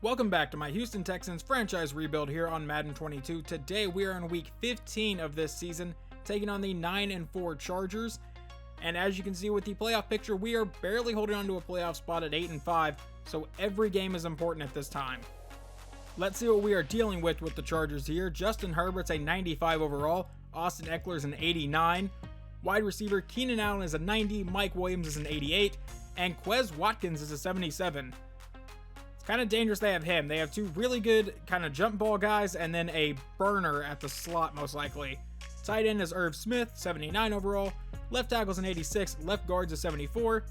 Welcome back to my Houston Texans franchise rebuild here on Madden 22. Today we are in week 15 of this season, taking on the 9-4 Chargers. And as you can see with the playoff picture, we are barely holding on to a playoff spot at 8-5, so every game is important at this time. Let's see what we are dealing with the Chargers here. Justin Herbert's a 95 overall, Austin Eckler's an 89, wide receiver Keenan Allen is a 90, Mike Williams is an 88, and Quez Watkins is a 77. It's kind of dangerous they have him. They have two really good kind of jump ball guys and then a burner at the slot most likely. Tight end is Irv Smith, 79 overall. Left tackle's an 86, left guard's a 74.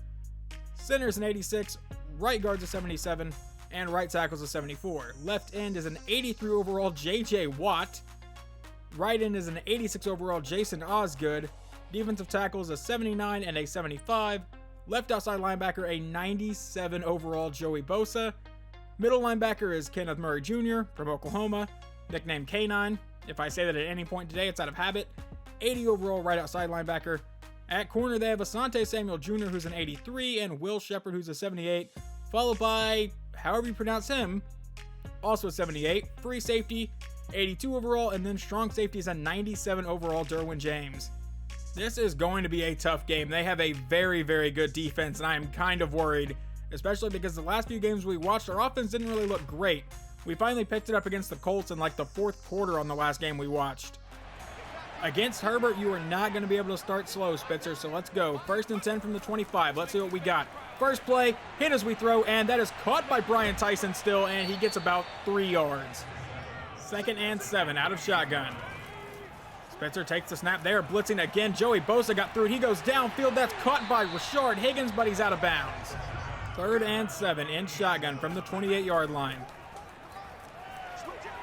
Center's an 86, right guard's a 77, and right tackle's a 74. Left end is an 83 overall J.J. Watt. Right end is an 86 overall Jason Osgood. Defensive tackle is a 79 and a 75. Left outside linebacker a 97 overall Joey Bosa. Middle linebacker is Kenneth Murray Jr. from Oklahoma, nicknamed K9. If I say that at any point today, it's out of habit. 80 overall right outside linebacker. At corner, they have Asante Samuel Jr., who's an 83, and Will Shepard, who's a 78, followed by, however you pronounce him, also a 78. Free safety, 82 overall, and then strong safety is a 97 overall Derwin James. This is going to be a tough game. They have a very, very good defense, and I am kind of worried, especially because the last few games we watched, our offense didn't really look great. We finally picked it up against the Colts in like the fourth quarter on the last game we watched. Against Herbert, you are not going to be able to start slow, Spitzer, so let's go. 1st and 10 from the 25. Let's see what we got. First play, hit as we throw, and that is caught by Brian Tyson still, and he gets about 3 yards. 2nd and 7 out of shotgun. Spitzer takes the snap there, blitzing again. Joey Bosa got through it. He goes downfield. That's caught by Rashard Higgins, but he's out of bounds. 3rd and 7 in shotgun from the 28-yard line.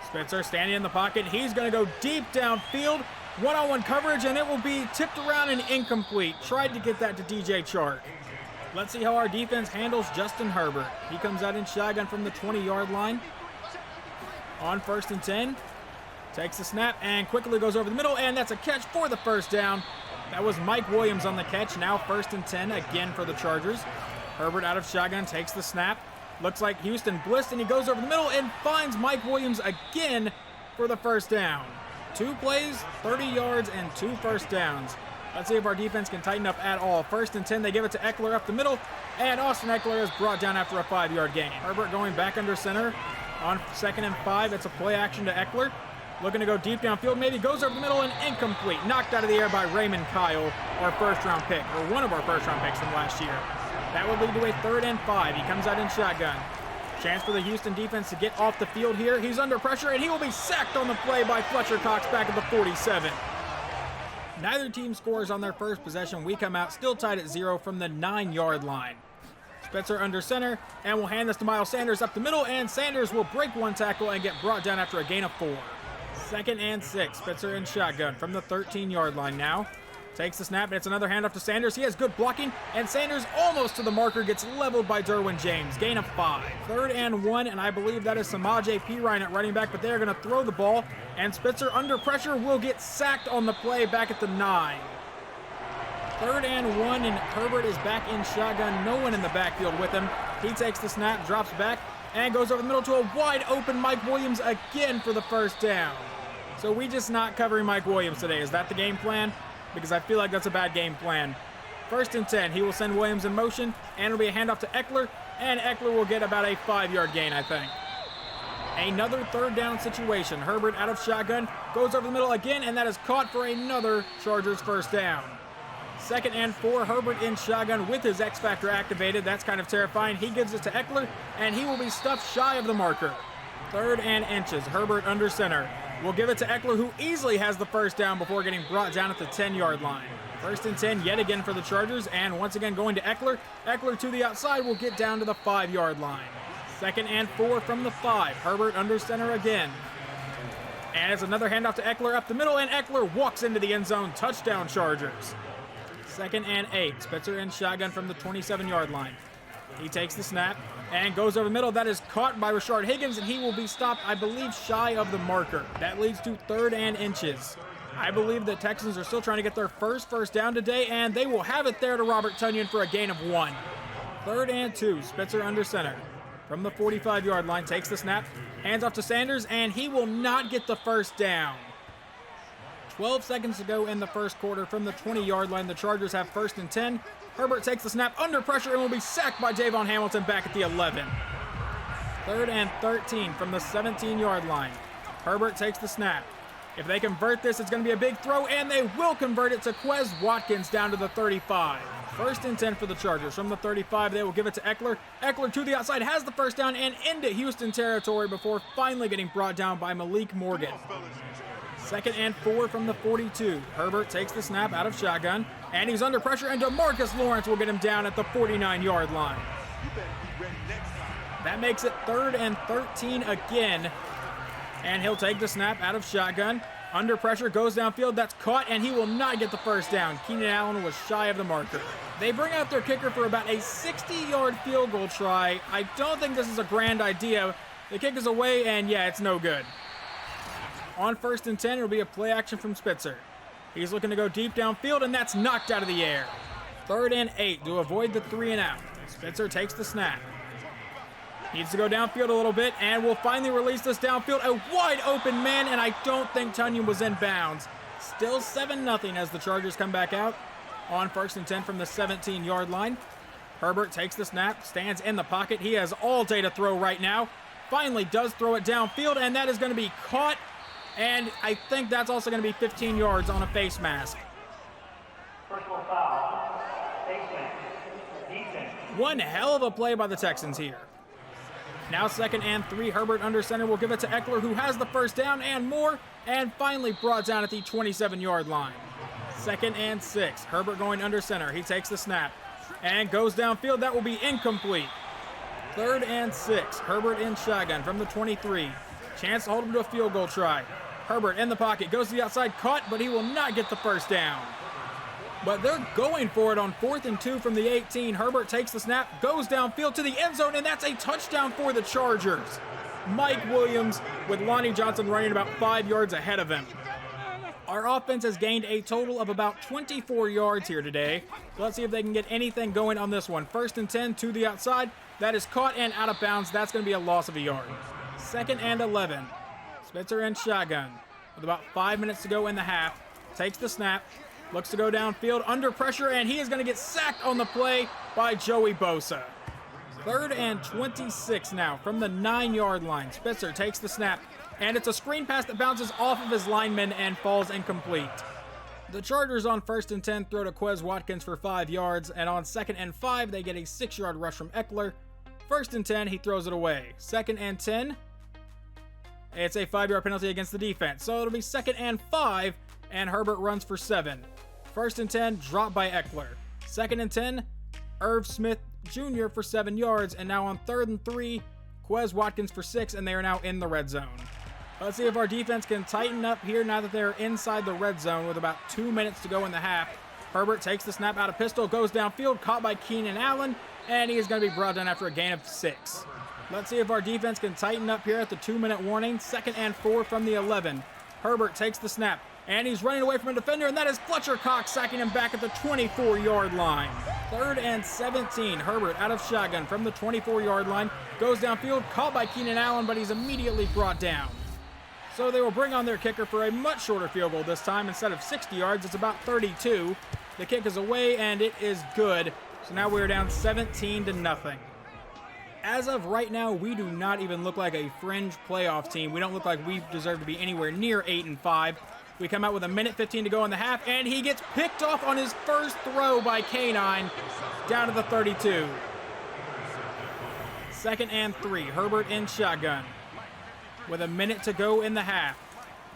Spitzer standing in the pocket. He's going to go deep downfield. One-on-one coverage, and it will be tipped around and incomplete. Tried to get that to DJ Chark. Let's see how our defense handles Justin Herbert. He comes out in shotgun from the 20-yard line. On 1st and 10. Takes the snap and quickly goes over the middle, and that's a catch for the first down. That was Mike Williams on the catch. Now 1st and 10 again for the Chargers. Herbert out of shotgun, takes the snap. Looks like Houston blitzed, and he goes over the middle and finds Mike Williams again for the first down. 2 plays, 30 yards, and 2 first downs. Let's see if our defense can tighten up at all. 1st and 10, they give it to Eckler up the middle, and Austin Eckler is brought down after a 5-yard gain. Herbert going back under center on 2nd and 5. It's a play action to Eckler. Looking to go deep downfield, maybe goes over the middle and incomplete. Knocked out of the air by Raymond Kyle, our first-round pick, or one of our first-round picks from last year. That would lead to a 3rd and 5. He comes out in shotgun. Chance for the Houston defense to get off the field here. He's under pressure, and he will be sacked on the play by Fletcher Cox back at the 47. Neither team scores on their first possession. We come out still tied at 0 from the 9-yard line. Spitzer under center, and will hand this to Miles Sanders up the middle, and Sanders will break one tackle and get brought down after a gain of 4. 2nd and 6. Spitzer in shotgun from the 13-yard line now. Takes the snap, and it's another handoff to Sanders. He has good blocking, and Sanders almost to the marker, gets leveled by Derwin James. Gain of 5. 3rd and 1, and I believe that is Samaje Perine at running back, but they're going to throw the ball, and Spitzer under pressure will get sacked on the play back at the 9. 3rd and 1, and Herbert is back in shotgun. No one in the backfield with him. He takes the snap, drops back, and goes over the middle to a wide open Mike Williams again for the first down. So we just not covering Mike Williams today. Is that the game plan? Because I feel like that's a bad game plan. 1st and 10, he will send Williams in motion, and it'll be a handoff to Eckler, and Eckler will get about a 5-yard gain, I think. Another 3rd down situation. Herbert out of shotgun, goes over the middle again, and that is caught for another Chargers first down. 2nd and 4, Herbert in shotgun with his X Factor activated. That's kind of terrifying. He gives it to Eckler, and he will be stuffed shy of the marker. 3rd and inches, Herbert under center. We'll give it to Eckler, who easily has the first down before getting brought down at the 10-yard line. 1st and 10 yet again for the Chargers, and once again going to Eckler. Eckler to the outside will get down to the 5-yard line. 2nd and 4 from the 5. Herbert under center again. And it's another handoff to Eckler up the middle, and Eckler walks into the end zone. Touchdown, Chargers. 2nd and 8. Spitzer in shotgun from the 27-yard line. He takes the snap and goes over the middle. That is caught by Rashard Higgins, and he will be stopped, I believe, shy of the marker. That leads to 3rd and inches. I believe the Texans are still trying to get their first down today, and they will have it there to Robert Tonyan for a gain of 1. 3rd and 2. Spitzer under center. from the 45-yard line, takes the snap, hands off to Sanders, and he will not get the first down. 12 seconds to go in the first quarter. From the 20-yard line, the Chargers have 1st and 10. Herbert takes the snap under pressure and will be sacked by Javon Hamilton back at the 11. 3rd and 13 from the 17-yard line. Herbert takes the snap. If they convert this, it's going to be a big throw, and they will convert it to Quez Watkins down to the 35. 1st and 10 for the Chargers. From the 35, they will give it to Eckler. Eckler to the outside, has the first down and into Houston territory before finally getting brought down by Malik Morgan. 2nd and 4 from the 42. Herbert takes the snap out of shotgun, and he's under pressure, and DeMarcus Lawrence will get him down at the 49-yard line. That makes it 3rd and 13 again, and he'll take the snap out of shotgun. Under pressure, goes downfield, that's caught, and he will not get the first down. Keenan Allen was shy of the marker. They bring out their kicker for about a 60-yard field goal try. I don't think this is a grand idea. The kick is away, and yeah, it's no good. On 1st and 10, it'll be a play action from Spitzer. He's looking to go deep downfield, and that's knocked out of the air. 3rd and 8 to avoid the 3 and out. Spitzer takes the snap. Needs to go downfield a little bit, and will finally release this downfield. A wide open man, and I don't think Tunyon was in bounds. Still 7-0 as the Chargers come back out. On 1st and 10 from the 17-yard line. Herbert takes the snap, stands in the pocket. He has all day to throw right now. Finally does throw it downfield, and that is going to be caught. And I think that's also going to be 15 yards on a face mask. Personal foul. Face mask. Defense. One hell of a play by the Texans here. Now 2nd and 3. Herbert under center will give it to Eckler, who has the first down and more, and finally brought down at the 27-yard line. 2nd and 6. Herbert going under center. He takes the snap and goes downfield. That will be incomplete. 3rd and 6. Herbert in shotgun from the 23. Chance to hold him to a field goal try. Herbert in the pocket, goes to the outside, caught, but he will not get the first down. But they're going for it on 4th and 2 from the 18. Herbert takes the snap, goes downfield to the end zone, and that's a touchdown for the Chargers. Mike Williams with Lonnie Johnson running about 5 yards ahead of him. Our offense has gained a total of about 24 yards here today. Let's see if they can get anything going on this one. 1st and 10 to the outside. That is caught and out of bounds. That's going to be a loss of a yard. 2nd and 11. Spitzer in shotgun with about 5 minutes to go in the half. Takes the snap, looks to go downfield under pressure, and he is going to get sacked on the play by Joey Bosa. 3rd and 26 now from the 9-yard line. Spitzer takes the snap, and it's a screen pass that bounces off of his lineman and falls incomplete. The Chargers on 1st and 10 throw to Quez Watkins for 5 yards, and on 2nd and 5 they get a 6-yard rush from Eckler. 1st and 10, he throws it away. 2nd and 10, it's a 5-yard penalty against the defense. So it'll be 2nd and 5, and Herbert runs for 7. 1st and 10, dropped by Eckler. 2nd and 10, Irv Smith Jr. for 7 yards, and now on 3rd and 3, Quez Watkins for 6, and they are now in the red zone. Let's see if our defense can tighten up here now that they're inside the red zone with about 2 minutes to go in the half. Herbert takes the snap out of pistol, goes downfield, caught by Keenan Allen, and he is going to be brought down after a gain of 6. Let's see if our defense can tighten up here at the 2-minute warning. 2nd and 4 from the 11. Herbert takes the snap, and he's running away from a defender, and that is Fletcher Cox sacking him back at the 24-yard line. 3rd and 17. Herbert out of shotgun from the 24-yard line. Goes downfield, caught by Keenan Allen, but he's immediately brought down. So they will bring on their kicker for a much shorter field goal this time. Instead of 60 yards, it's about 32. The kick is away, and it is good. So now we're down 17-0. As of right now, we do not even look like a fringe playoff team. We don't look like we deserve to be anywhere near 8-5. We come out with 1:15 to go in the half, and he gets picked off on his first throw by K9 down to the 32. 2nd and 3. Herbert in shotgun with 1 minute to go in the half.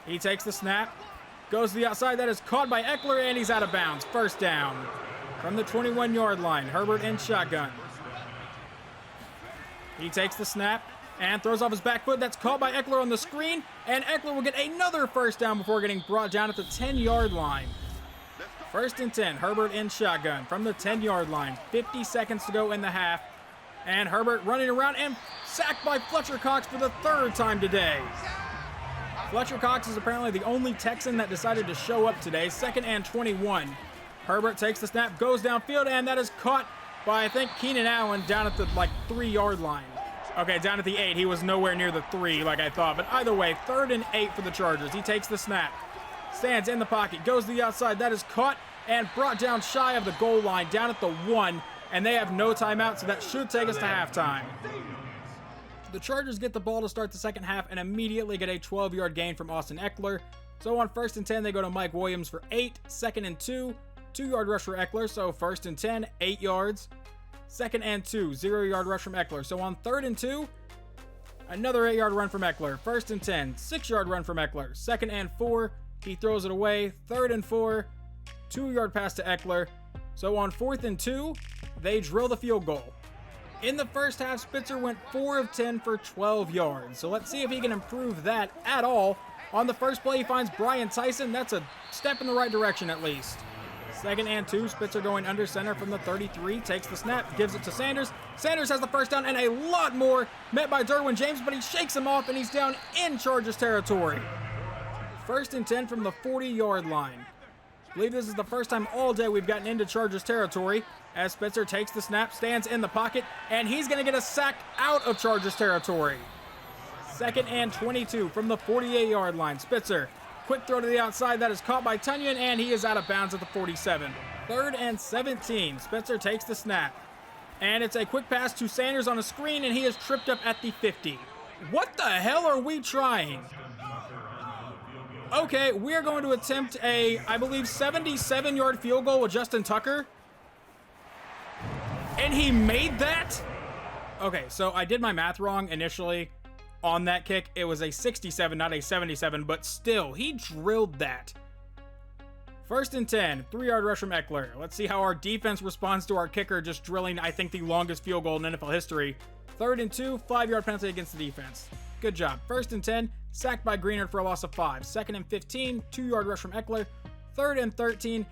He takes the snap, goes to the outside. That is caught by Eckler, and he's out of bounds. First down from the 21-yard line. Herbert in shotgun. He takes the snap and throws off his back foot. That's caught by Eckler on the screen, and Eckler will get another first down before getting brought down at the 10-yard line. 1st and 10, Herbert in shotgun from the 10-yard line. 50 seconds to go in the half, and Herbert running around and sacked by Fletcher Cox for the 3rd time today. Fletcher Cox is apparently the only Texan that decided to show up today. 2nd and 21. Herbert takes the snap, goes downfield, and that is caught by, I think, Keenan Allen down at the 3-yard line. Okay, down at the 8. He was nowhere near the 3 like I thought. But either way, 3rd and 8 for the Chargers. He takes the snap. Stands in the pocket. Goes to the outside. That is caught and brought down shy of the goal line. Down at the 1. And they have no timeout, so that should take us to halftime. The Chargers get the ball to start the second half and immediately get a 12-yard gain from Austin Eckler. So on 1st and 10, they go to Mike Williams for 8. 2nd and 2. 2-yard rush for Eckler. So 1st and 10, 8 yards. 2nd and 2, 0-yard rush from Eckler. So on 3rd and 2, another 8-yard run from Eckler. 1st and 10, 6-yard run from Eckler. 2nd and 4, he throws it away. 3rd and 4, 2-yard pass to Eckler. So on 4th and 2, they drill the field goal. In the first half, Spitzer went 4 of 10 for 12 yards. So let's see if he can improve that at all. On the first play, he finds Brian Tyson. That's a step in the right direction at least. 2nd and 2, Spitzer going under center from the 33, takes the snap, gives it to Sanders. Sanders has the first down and a lot more, met by Derwin James, but he shakes him off and he's down in Chargers territory. 1st and 10 from the 40-yard line. I believe this is the first time all day we've gotten into Chargers territory as Spitzer takes the snap, stands in the pocket, and he's going to get a sack out of Chargers territory. 2nd and 22 from the 48-yard line. Spitzer, quick throw to the outside, that is caught by Tunyon, and he is out of bounds at the 47. 3rd and 17. Spitzer takes the snap, and it's a quick pass to Sanders on a screen, and he is tripped up at the 50. What the hell are we trying? Okay, we're going to attempt a, I believe, 77-yard field goal with Justin Tucker. And he made that? Okay, so I did my math wrong initially on that kick. It was a 67, not a 77, but still, he drilled that. 1st and 10, 3-yard rush from Eckler. Let's see how our defense responds to our kicker just drilling, I think, the longest field goal in NFL history. 3rd and 2, 5-yard penalty against the defense. Good job. 1st and 10, sacked by Greenard for a loss of 5. 2nd and 15, 2-yard rush from Eckler. 3rd and 13,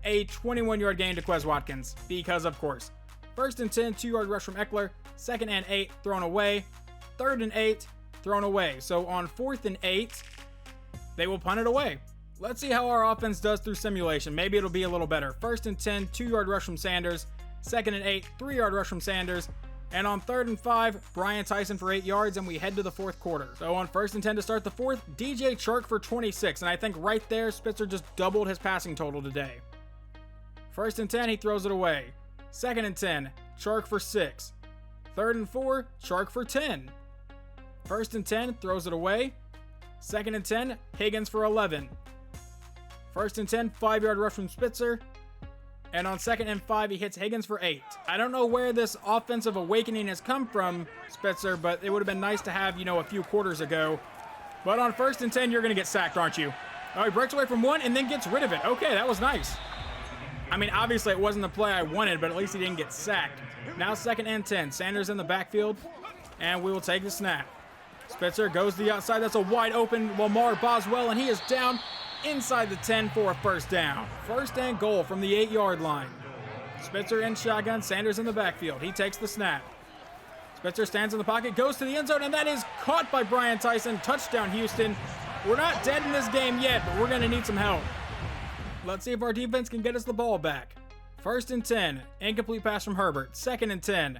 a 21-yard gain to Quez Watkins, because of course. 1st and 10, 2-yard rush from Eckler. 2nd and 8, thrown away. 3rd and 8, thrown away. So on 4th and 8, they will punt it away. Let's see how our offense does through simulation. Maybe it'll be a little better. 1st and 10, 2-yard rush from Sanders. 2nd and 8, 3-yard rush from Sanders. And on 3rd and 5, Brian Tyson for 8 yards, and we head to the 4th quarter. So on 1st and 10 to start the 4th, DJ Chark for 26. And I think right there, Spitzer just doubled his passing total today. 1st and 10, he throws it away. 2nd and 10, Chark for 6. 3rd and 4, Chark for 10. 1st and 10, throws it away. 2nd and 10, Higgins for 11. 1st and 10, 5-yard rush from Spitzer. And on 2nd and 5, he hits Higgins for 8. I don't know where this offensive awakening has come from, Spitzer, but it would have been nice to have, a few quarters ago. But on 1st and 10, you're going to get sacked, aren't you? Oh, he breaks away from one and then gets rid of it. Okay, that was nice. I mean, obviously it wasn't the play I wanted, but at least he didn't get sacked. Now 2nd and 10. Sanders in the backfield, and we will take the snap. Spitzer goes to the outside. That's a wide open Lamar Boswell, and he is down inside the 10 for a first down. 1st and goal from the 8-yard line. Spitzer in shotgun, Sanders in the backfield. He takes the snap. Spitzer stands in the pocket, goes to the end zone, and that is caught by Brian Tyson. Touchdown, Houston. We're not dead in this game yet, but we're going to need some help. Let's see if our defense can get us the ball back. 1st and 10, incomplete pass from Herbert. 2nd and 10,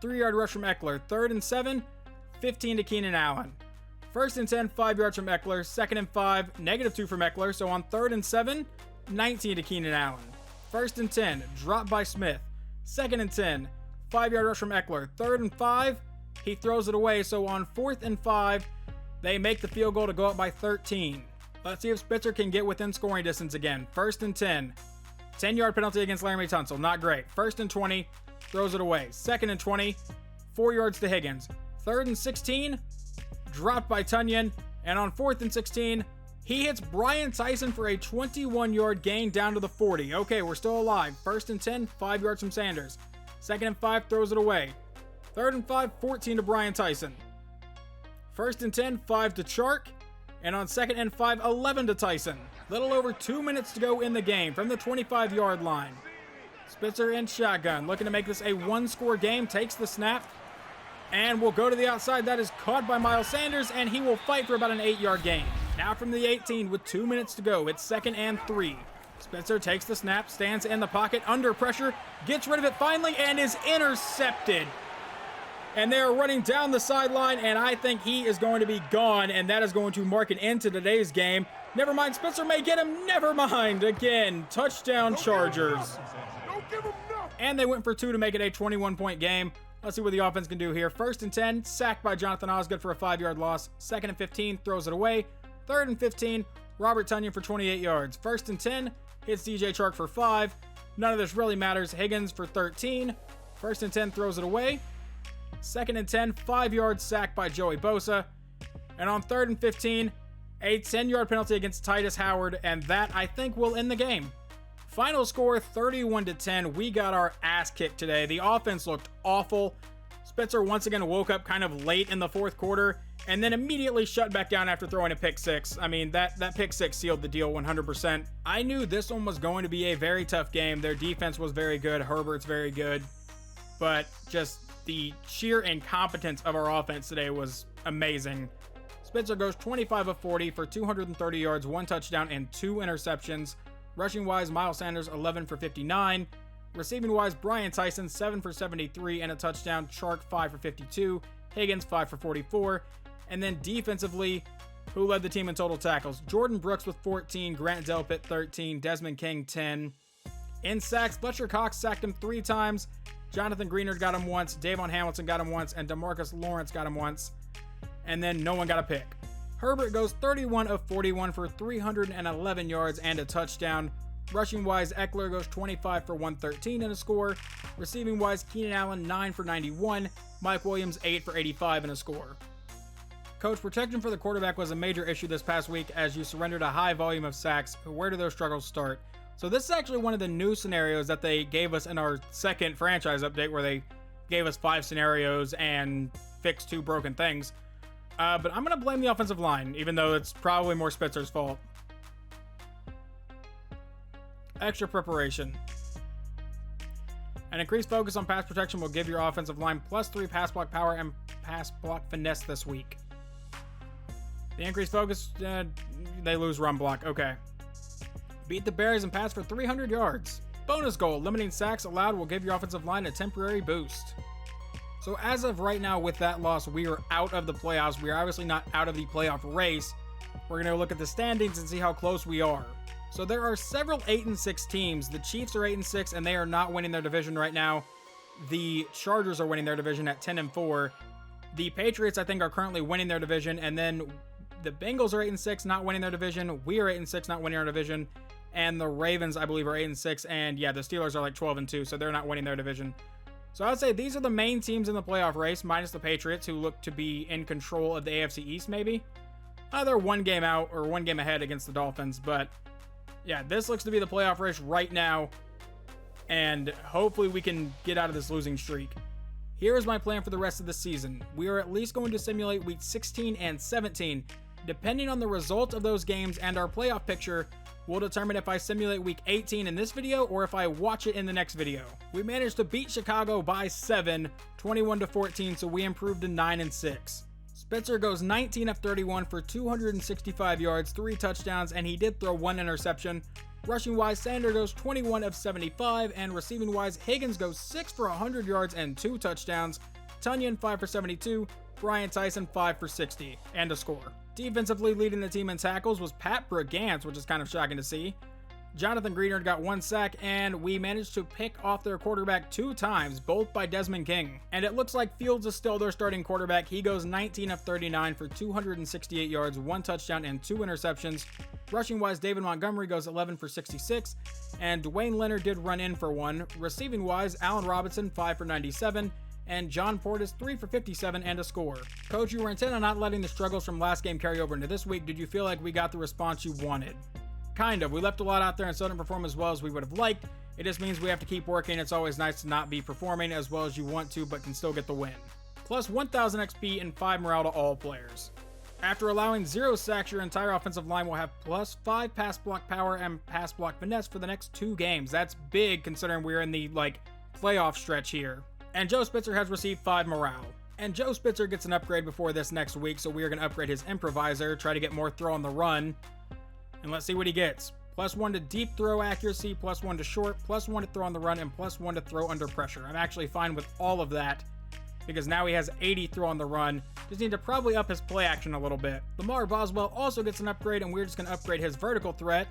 3-yard rush from Eckler. 3rd and 7, 15 to Keenan Allen. 1st and 10, 5 yards from Eckler. 2nd and 5, -2 from Eckler. So on 3rd and 7, 19 to Keenan Allen. 1st and 10, drop by Smith. 2nd and 10, 5-yard rush from Eckler. 3rd and 5, he throws it away. So on 4th and 5, they make the field goal to go up by 13. Let's see if Spitzer can get within scoring distance again. 1st and 10, 10-yard penalty against Laramie Tunsil. Not great. 1st and 20, throws it away. 2nd and 20, 4 yards to Higgins. 3rd and 16, dropped by Tunyon. And on 4th and 16, he hits Brian Tyson for a 21-yard gain down to the 40. Okay, we're still alive. 1st and 10, 5 yards from Sanders. 2nd and 5, throws it away. 3rd and 5, 14 to Brian Tyson. 1st and 10, 5 to Chark. And on 2nd and 5, 11 to Tyson. Little over 2 minutes to go in the game from the 25-yard line. Spitzer in shotgun, looking to make this a one-score game, takes the snap, and will go to the outside. That is caught by Miles Sanders, and he will fight for about an 8-yard gain. Now from the 18 with 2 minutes to go, it's 2nd and 3. Spitzer takes the snap, stands in the pocket, under pressure, gets rid of it finally, and is intercepted. And they are running down the sideline, and I think he is going to be gone, and that is going to mark an end to today's game. Never mind, Spitzer may get him. Never mind. Again, touchdown Chargers. And they went for 2 to make it a 21-point game. Let's see what the offense can do here. 1st and 10, sacked by Jonathan Osgood for a 5-yard loss. 2nd and 15, throws it away. 3rd and 15, Robert Tonyan for 28 yards. 1st and 10, hits DJ Chark for 5. None of this really matters. Higgins for 13. 1st and 10, throws it away. 2nd and 10, 5-yard sack by Joey Bosa. And on 3rd and 15, a 10-yard penalty against Titus Howard, and that, I think, will end the game. Final score, 31-10. We got our ass kicked today. The offense looked awful. Spitzer once again woke up kind of late in the 4th quarter, and then immediately shut back down after throwing a pick 6. I mean, that pick 6 sealed the deal 100%. I knew this one was going to be a very tough game. Their defense was very good. Herbert's very good. But just the sheer incompetence of our offense today was amazing. Spitzer goes 25 of 40 for 230 yards, 1 touchdown, and 2 interceptions. Rushing-wise, Miles Sanders 11 for 59. Receiving-wise, Brian Tyson 7 for 73 and a touchdown. Chark 5 for 52. Higgins 5 for 44. And then defensively, who led the team in total tackles? Jordan Brooks with 14, Grant Delpit 13, Desmond King 10. In sacks, Fletcher Cox sacked him 3 times. Jonathan Greenard got him once, Davon Hamilton got him once, and DeMarcus Lawrence got him once. And then no one got a pick. Herbert goes 31 of 41 for 311 yards and a touchdown. Rushing-wise, Eckler goes 25 for 113 and a score. Receiving-wise, Keenan Allen 9 for 91. Mike Williams 8 for 85 and a score. Coach, protection for the quarterback was a major issue this past week as you surrendered a high volume of sacks. Where do those struggles start? So this is actually one of the new scenarios that they gave us in our second franchise update, where they gave us 5 scenarios and fixed 2 broken things. But I'm going to blame the offensive line, even though it's probably more Spitzer's fault. Extra preparation. An increased focus on pass protection will give your offensive line +3 pass block power and pass block finesse this week. The increased focus, they lose run block. Okay. Beat the Bears and pass for 300 yards. Bonus goal, limiting sacks allowed will give your offensive line a temporary boost. So as of right now, with that loss, we are out of the playoffs. We are obviously not out of the playoff race. We're going to look at the standings and see how close we are. So there are several 8-6 teams. The Chiefs are 8-6, and they are not winning their division right now. The Chargers are winning their division at 10-4. The Patriots, I think, are currently winning their division, and then the Bengals are 8-6, not winning their division. We are 8-6, not winning our division. And the Ravens, I believe, are 8-6, and yeah, the Steelers are like 12-2, so they're not winning their division. So I would say these are the main teams in the playoff race, minus the Patriots, who look to be in control of the AFC East, maybe. They're 1 game out, or 1 game ahead against the Dolphins, but yeah, this looks to be the playoff race right now, and hopefully we can get out of this losing streak. Here is my plan for the rest of the season. We are at least going to simulate week 16 and 17. Depending on the result of those games and our playoff picture, we'll determine if I simulate week 18 in this video or if I watch it in the next video. We managed to beat Chicago by 7, 21-14, so we improved to 9-6. Spitzer goes 19 of 31 for 265 yards, 3 touchdowns, and he did throw 1 interception. Rushing-wise, Sander goes 21 of 75, and receiving-wise, Higgins goes 6 for 100 yards and 2 touchdowns. Tonyan 5 for 72, Brian Tyson 5 for 60, and a score. Defensively leading the team in tackles was Pat Brigance, which is kind of shocking to see. Jonathan Greenard got 1 sack, and we managed to pick off their quarterback 2 times, both by Desmond King. And it looks like Fields is still their starting quarterback. He goes 19 of 39 for 268 yards, 1 touchdown, and 2 interceptions. Rushing-wise, David Montgomery goes 11 for 66, and Dwayne Leonard did run in for 1. Receiving-wise, Allen Robinson 5 for 97, and John Portis 3 for 57 and a score. Coach, you were intent on not letting the struggles from last game carry over into this week. Did you feel like we got the response you wanted? Kind of. We left a lot out there and still didn't perform as well as we would have liked. It just means we have to keep working. It's always nice to not be performing as well as you want to, but can still get the win. Plus 1,000 XP and 5 morale to all players. After allowing 0 sacks, your entire offensive line will have plus 5 pass block power and pass block finesse for the next 2 games. That's big considering we're in the, playoff stretch here. And Joe Spitzer has received 5 morale. And Joe Spitzer gets an upgrade before this next week, so we are going to upgrade his improviser, try to get more throw on the run. And let's see what he gets. Plus 1 to deep throw accuracy, plus 1 to short, plus 1 to throw on the run, and plus 1 to throw under pressure. I'm actually fine with all of that. because now he has 80 throw on the run. Just need to probably up his play action a little bit. Lamar Boswell also gets an upgrade, and we're just going to upgrade his vertical threat.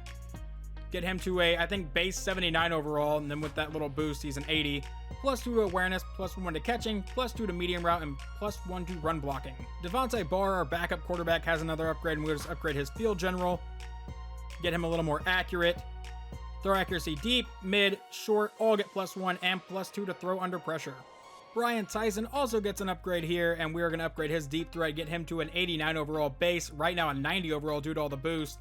Get him to a, I think, base 79 overall, and then with that little boost, he's an 80. +2 to awareness, +1 to catching, +2 to medium route, and +1 to run blocking. Devontae Barr, our backup quarterback, has another upgrade, and we'll just upgrade his field general. Get him a little more accurate. Throw accuracy deep, mid, short, all get +1 and +2 to throw under pressure. Brian Tyson also gets an upgrade here, and we are going to upgrade his deep threat, get him to an 89 overall base, right now a 90 overall due to all the boost.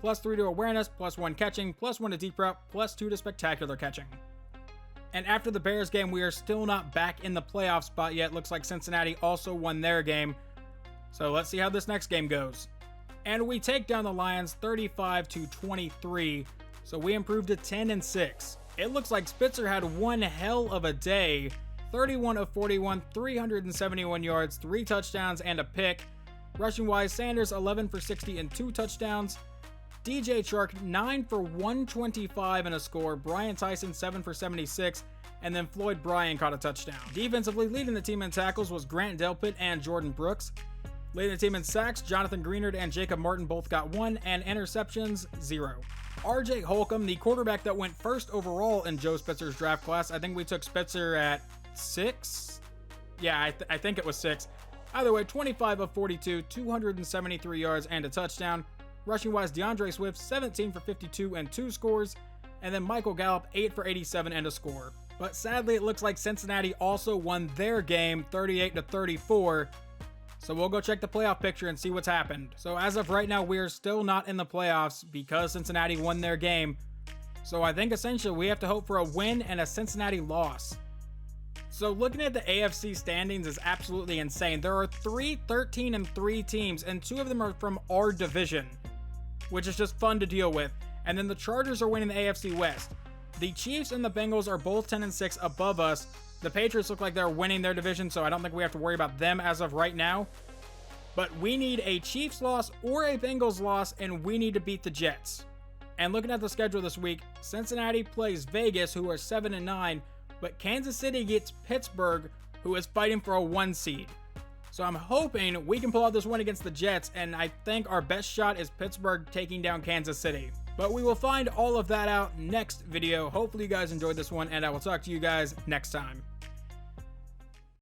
+3 to awareness, +1 catching, +1 to deep route, +2 to spectacular catching. And after the Bears game, we are still not back in the playoff spot yet. Looks like Cincinnati also won their game. So let's see how this next game goes. And we take down the Lions 35-23. So we improved to 10-6. It looks like Spitzer had one hell of a day. 31 of 41, 371 yards, 3 touchdowns, and a pick. Rushing wise, Sanders 11 for 60 and 2 touchdowns. DJ Chark 9 for 125 and a score. Brian Tyson 7 for 76. And then Floyd Bryan caught a touchdown. Defensively leading the team in tackles was Grant Delpit and Jordan Brooks. Leading the team in sacks, Jonathan Greenard and Jacob Martin both got 1, and interceptions 0. RJ Holcomb, the quarterback that went first overall in Joe Spitzer's draft class. I think we took Spitzer at 6. Yeah, I think it was 6. Either way, 25 of 42, 273 yards and a touchdown. Rushing wise, DeAndre Swift 17 for 52 and 2 scores. And then Michael Gallup 8 for 87 and a score. But sadly, it looks like Cincinnati also won their game 38-34. So we'll go check the playoff picture and see what's happened. So as of right now, we are still not in the playoffs because Cincinnati won their game. So I think essentially we have to hope for a win and a Cincinnati loss. So looking at the AFC standings is absolutely insane. There are 3 13-3 teams, and 2 of them are from our division, which is just fun to deal with. And then the Chargers are winning the AFC West. The Chiefs and the Bengals are both 10-6 above us. The Patriots look like they're winning their division, so I don't think we have to worry about them as of right now. But we need a Chiefs loss or a Bengals loss, and we need to beat the Jets. And looking at the schedule this week, Cincinnati plays Vegas, who are 7-9, but Kansas City gets Pittsburgh, who is fighting for a 1 seed. So I'm hoping we can pull out this win against the Jets, and I think our best shot is Pittsburgh taking down Kansas City. But we will find all of that out next video. Hopefully you guys enjoyed this one, and I will talk to you guys next time.